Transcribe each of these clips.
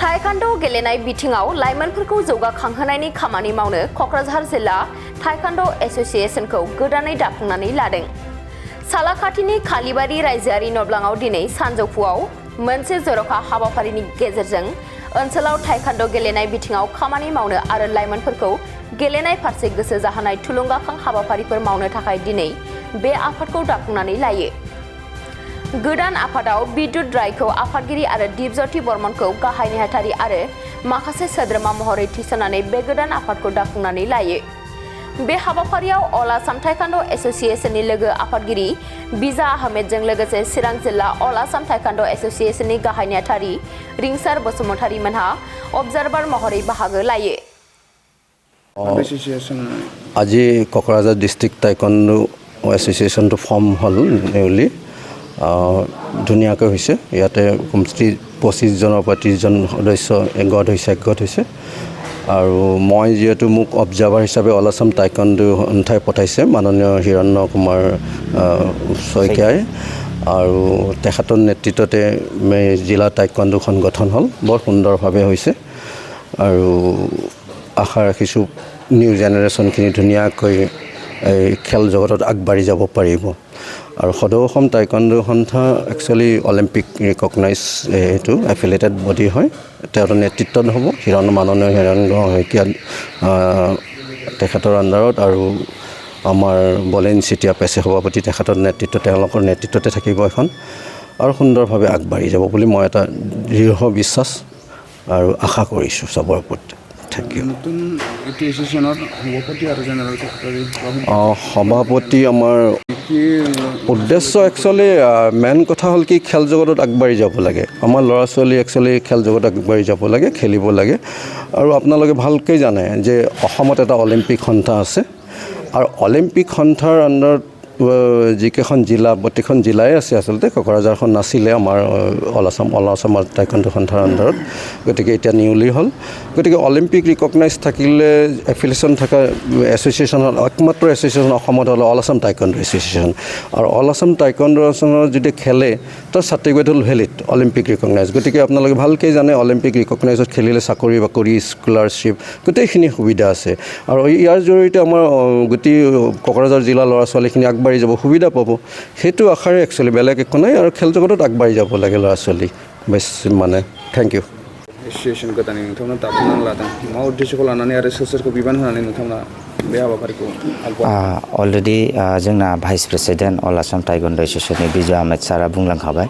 Taekwondo गेलेनाय बिथिङाव लाइमोनफोरखौ जौगाखांहोनायनि खामानि मावनो क'क्राझार जिल्ला Taekwondo एसोसिएशनखौ गोदानै दाफुंनानै लादों। सालाखाथिनि खालिबारि रायजोआरि नब्लाङाव दिनै सानजौफुआव मोनसे जर'खा हाबाफारिनि गेजेरजों ओनसोलाव Taekwondo गेलेनाय बिथिङाव खामानि मावनो आरो लाइमोनफोरखौ गेलेनाय फारसे गोसो जाहोनाय थुलुंगाखां हाबाफारिफोर मावनो थाखाय दिनै बे आफादखौ दाफुंनानै लायो। गोदान आफादाव बिद्युत रायखौ आफादगिरि आरो दीपज्योति बर्मनखौ गाहाय नेहाथारि आरो माखासे सोद्रोमा महरै थिसननानै बे गोदान आफादखौ दाफुंनानै लायो। बे हाबाफारियाव अल आसाम Taekwondo एसोसिएशननि लोगो आफादगिरि बिजा आहमेदजों लोगोसे चिरां जिल्ला अल आसाम Taekwondo एसोसिएशननि गाहाय नेहाथारि रिंसार बसुमतारी मोनहा अबजारभार महरै बाहागो लायो। আজি क'क्राझार डिस्ट्रिक्ट Taekwondo एसोसिएशनটো फर्म हल निउली ধুনীয়াকৈ হৈছে। ইয়াতে কমচি 25 জনৰ পৰা 30 জন সদস্য একগত হৈছে আৰু মই যেহেতু মোক অবজাৰ্ভাৰ হিচাপে অল আসাম Taekwondo সন্থাই পঠাইছে মাননীয় হিৰণ্য কুমাৰ শইকীয়াই আৰু তেখেতৰ নেতৃত্বতে জিলা Taekwondo সংগঠন হ'ল বৰ সুন্দৰভাৱে হৈছে আৰু আশা ৰাখিছোঁ নিউ জেনেৰেশ্যনখিনি ধুনীয়াকৈ এই খেল জগতত আগবাঢ়ি যাব পাৰিব। আৰু সদৌ অসম Taekwondo সন্থা একচুৱেলি অলিম্পিক ৰিকগনাইজ এইটো এফিলিয়েটেড বডি হয়। তেওঁৰ নেতৃত্বত হ'ব মাননীয় হিৰণ্য শইকীয়া তেখেতৰ আণ্ডাৰত আৰু আমাৰ বলেন চিটিয়া পেছে সভাপতি তেখেতৰ তেওঁলোকৰ নেতৃত্বতে থাকিব এখন আৰু সুন্দৰভাৱে আগবাঢ়ি যাব বুলি মই এটা দৃঢ় বিশ্বাস আৰু আশা কৰিছোঁ চবৰ ওপৰত। সভাপতি আমাৰ উদ্দেশ্য একচুৱেলি মেইন কথা হ'ল কি খেল জগতত আগবাঢ়ি যাব লাগে। আমাৰ ল'ৰা ছোৱালী একচুৱেলি খেল জগতত আগবাঢ়ি যাব লাগে, খেলিব লাগে। আৰু আপোনালোকে ভালকৈ জানে যে অসমত এটা অলিম্পিক সন্থা আছে আৰু অলিম্পিক সন্থাৰ আণ্ডাৰত যিকেইখন জিলা প্ৰতিখন জিলাই আছে আচলতে কোকৰাঝাৰখন নাছিলে আমাৰ অল আসাম Taekwondo সন্থাৰ আণ্ডাৰত। গতিকে এতিয়া নিউলি হ'ল। গতিকে অলিম্পিক ৰিকগনাইজ থাকিলে এফিলিয়েশ্যন থকা এছ'চিয়েশ্যন একমাত্ৰ এছ'চিয়েশ্যন অসমত হ'ল অল আসাম Taekwondo এছ'চিয়েশ্যন আৰু অল আসাম Taekwondo যদি খেলে তাৰ চাৰ্টিফিকেট হ'ল ভেলিড অলিম্পিক ৰিকগনাইজ। গতিকে আপোনালোকে ভালকৈ জানে অলিম্পিক ৰিকগনাইজত খেলিলে চাকৰি বাকৰি স্কলাৰশ্বিপ গোটেইখিনি সুবিধা আছে আৰু ইয়াৰ জৰিয়তে আমাৰ গোটেই কোকৰাঝাৰ জিলাৰ ল'ৰা ছোৱালীখিনি আগবাঢ়ি যাব সুবিধা পাব। সেইটো আশাৰে একচুৱেলি বেলেগ একো নাই আৰু খেল জগতত আগবাঢ়ি যাব লাগে ল'ৰা ছোৱালী বেছ মানে থেংক ইউ। एसोसिएशन गोदानै नोंथांमोना दाफुंनानै लादों मा उद्देश्यखौ लानानै आरो सोरखौ बिबान होनानै नोंथांमोना बे हाबाफारिखौ अलरेडि जोंना vice president all Assam Taekwondo एसोसिएशननि बिजय आहमेद सारा बुंलांखाबाय।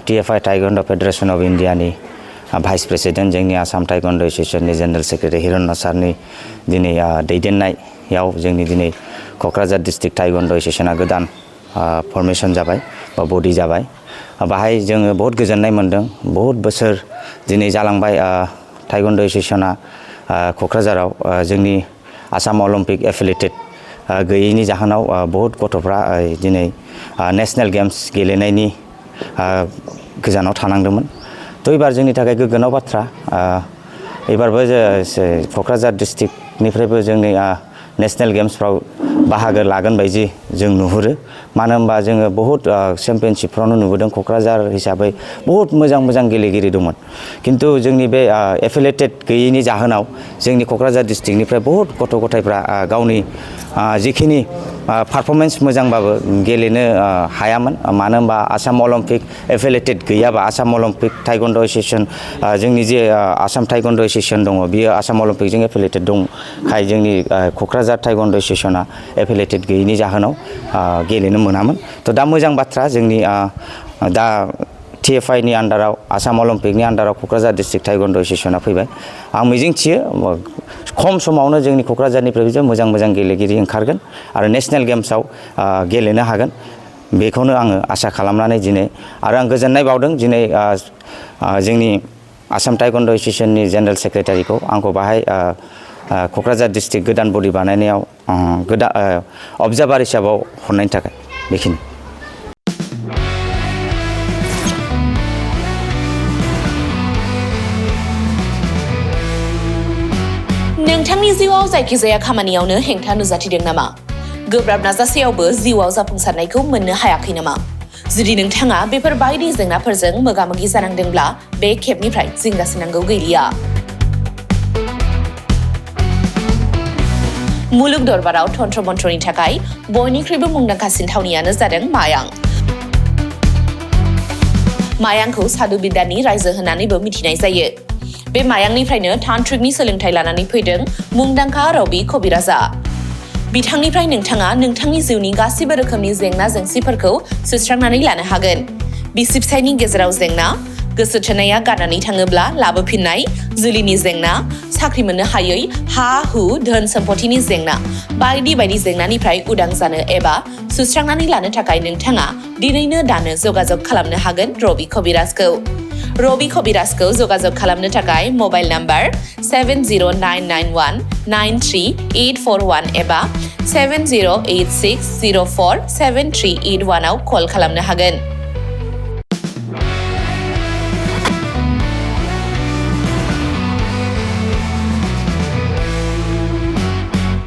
TFI Taekwondo फेडारेशन अफ इन्डियानि भाइस प्रेसिडेन्ट जोंनि आसाम Taekwondo एसोसिएशननि जेनेरेल सेक्रेटारि हिरण्य सारनि दिनै दैदेननायाव जोंनि दिनै क'क्राझार डिस्ट्रिक्ट Taekwondo एसोसिएशना गोदान फर्मेशन जाबाय बा बडि जाबाय। बाहाय जोङो बहुत गोजोननाय मोन्दों। बहुत बोसोर दिनै जालांबाय Taekwondo एसोसिएशना क'क्राझाराव जोंनि आसाम अलिम्पिक एफिलिएटेड गैयैनि जाहोनाव बहुत गथ'फ्रा दिनै नेशनेल गेम्स गेलेनायनि गोजानाव थानांदोंमोन। थ' एबार जोंनि थाखाय गोग्गानाव बाथ्रा एबारबो क'क्राझार डिस्ट्रिक्टनिफ्रायबो जोंनि नेशनेल गेम्सफ्राव बाहागो लागोन बायदि जों नुहुरो। मानो होनबा जोङो बहुत चेम्पियनशिपफ्रावनो नुबोदों क'क्राझार हिसाबै बहुत मोजां गेलेगिरि दंमोन। खिन्थु जोंनि बे एफिलिएटेड गैयैनि जाहोनाव जोंनि क'क्राझार डिस्ट्रिक्टनिफ्राय बहुत गथ' गथायफ्रा गावनि जिखिनि पारफरमेन्स मोजांबाबो गेलेनो हायामोन। मानो होनबा आसाम अलिम्पिक एफिलिएटेड गैयाबा आसाम अलिम्पिक Taekwondo एसोसिएशन जोंनि जे आसाम Taekwondo एसोसिएशन दङ बियो आसाम अलिम्पिकजों एफिलिएटेड दंखाय जोंनि क'क्राझार Taekwondo एसोसिएशना एफिलिएटेड गैयैनि जाहोनाव गेलेनो मोनामोन। थ' दा मोजां बाथ्रा जोंनि दा TFI नि आन्डाराव आसाम अलिम्पिकनि आन्डाराव क'क्राझार डिस्ट्रिक्ट Taekwondo एसोसिएशना फैबाय। आं मिजिंथियो खम समावनो जोंनि क'क्राझारनिफ्राय मोजां गेलेगिरि ओंखारगोन आरो नेशनेल गेम्सआव गेलेनो हागोन बेखौनो आङो आसा खालामनानै दिनै आरो आं गोजोननाय बावदों दिनै जोंनि आसाम Taekwondo एसोसिएशननि जेनेरेल सेक्रेटारिखौ आंखौ बाहाय क'क्राझार डिस्ट्रिक्ट गोदान बडि बानायनायाव अबजार्भार हिसाबाव हरनायनि थाखाय बेखिनि। नोंथांनि जिउआव जायखिजाया खामानियावनो हेंथा नुजाथिदों नामा? गोब्राब नाजासेयावबो जिउआव जाफुंसारनायखौ मोननो हायाखै नामा? जुदि नोंथाङा बेफोर बायदि जेंनाफोरजों मोगा-मोगि जानांदोंब्ला बे खेबनिफ्राय जिंगासिनांगौ गैलिया। मुलुग दरबाराव तन्त्र मन्त्रनि थाखाय बयनिख्रुइबो मुंदांखासिन थावनियानो जादों मायां। मायांखौ साधु बिद्यानि रायजो होननानैबो मिथिनाय जायो। बे मायांनिफ्रायनो तान्त्रिकनि सोलोंथाइ लानानै फैदों मुंदांखा रबि कबिराजा। बिथांनिफ्राय नोंथाङा नोंथांनि जिउनि गासिबो रोखोमनि जेंना-जेंसिफोरखौ सुस्रांनानै लानो हागोन। बिसि-फिसायनि गेजेराव जेंना, गोसो थोनाया गारनानै थाङोब्ला लाबोफिननाय, जुलिनि जेंना, साख्रि मोननो हायै, हा-हु, धोन-सम्पथिनि जेंना, बायदि बायदि जेंनानिफ्राय उदां जानो एबा सुस्रांनानै लानो थाखाय नोंथाङा दिनैनो दानो जगाजग खालामनो हागोन रबि कबिराजखौ। रबि कबिराजखौ जगाजग खालामनो थाखाय मबाइल नाम्बार 7099193841 एबा 7086047381 आव कल खालामनो हागोन।